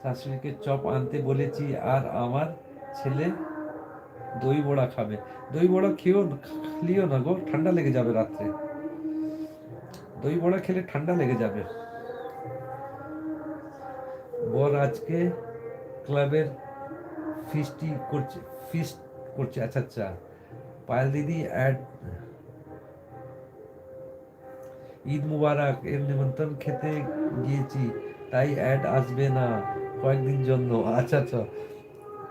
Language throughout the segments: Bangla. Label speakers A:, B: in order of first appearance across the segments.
A: শাশুড়িকে চপ আনতে বলেছি, আর আমার ছেলে দই বড়া খাবে। দই বড়া খেলিও না গো, ঠান্ডা লেগে যাবে রাত্রে। দই বড়া খেলে ঠান্ডা লেগে যাবে। বর আজকে ক্লাবের ফিস্টি করছে, ফিস্ট করছে। আচ্ছা আচ্ছা। পায়েল দিদি অ্যাড, ঈদ মুবারক এর নিমন্ত্রণ খেতে গিয়েছি, তাই অ্যাড আসবে না কয়েকদিন জন্য। আচ্ছা আচ্ছা,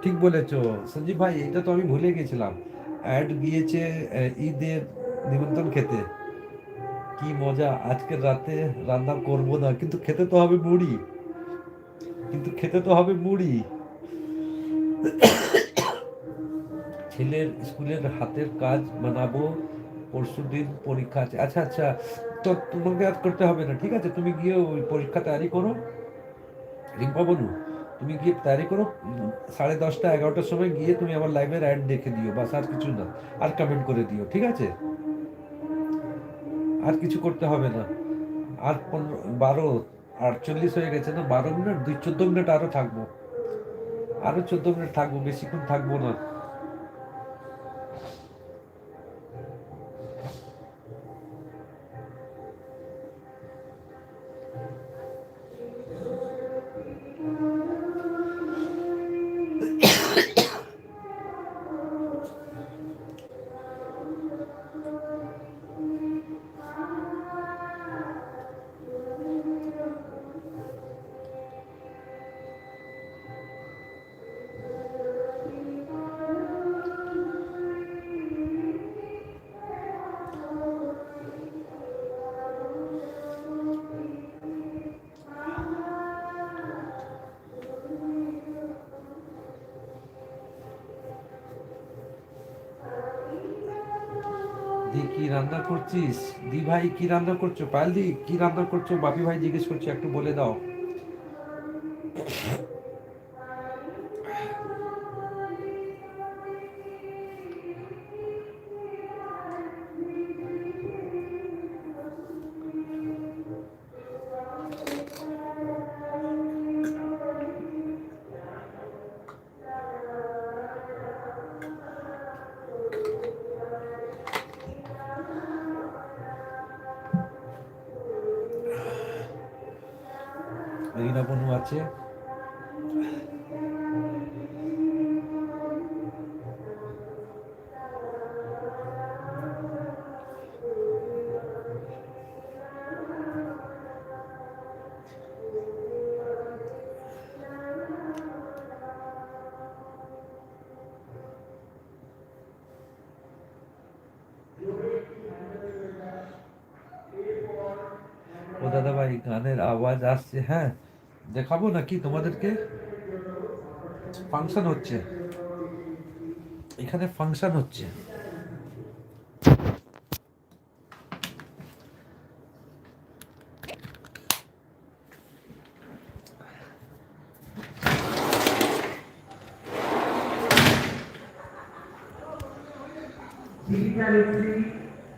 A: ঠিক বলেছো সঞ্জীব ভাই, এটা তো আমি ভুলে গেছিলাম। অ্যাড গিয়েছে ঈদের নিমন্ত্রণ খেতে। কি মজা! আজকের রাতে রান্না করব না, কিন্তু খেতে তো হবে মুড়ি, কিন্তু খেতে তো হবে মুড়ি। ছেলের স্কুলের হাতের কাজ বানাবো, পরশুদিন পরীক্ষা আছে। আচ্ছা আচ্ছা, তো তোমাকে আর করতে হবে না, ঠিক আছে, তুমি গিয়ে ওই পরীক্ষা তৈরি করো। রিম্পা বনু, তুমি গিয়ে তৈরি করো। 10:30 11টার সময় গিয়ে তুমি আমার লাইভের অ্যাড দেখে দিও, বাস, আর কিছু না। আর কমেন্ট করে দিও, ঠিক আছে? আর কিছু করতে হবে না। আর 12:48 হয়ে গেছে না, 12 মিনিট, 14 মিনিট আরো থাকবো। আরো 14 মিনিট থাকবো, বেশিক্ষণ থাকবো না। দি কি রান্না করছিস? দি ভাই কি রান্না করছো? পায়েল দি কি রান্না করছো? বাপি ভাই জিজ্ঞেস করছে, একটু বলে দাও। রিনা বনু আছে। ও দাদা ভাই, গানের আওয়াজ আসছে, হ্যাঁ। দেখাবো নাকি তোমাদেরকে? ফাংশন হচ্ছে এখানে, ফাংশন হচ্ছে।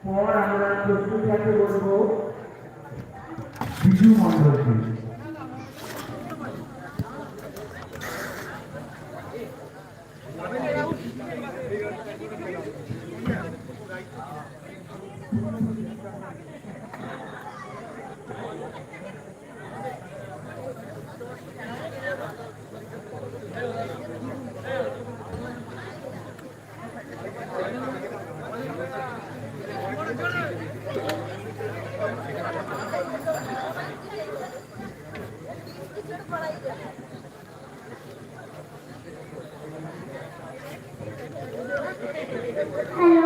A: পর আমরা প্রস্তুত বলবো বিজু মন্ডলকে।
B: Hello.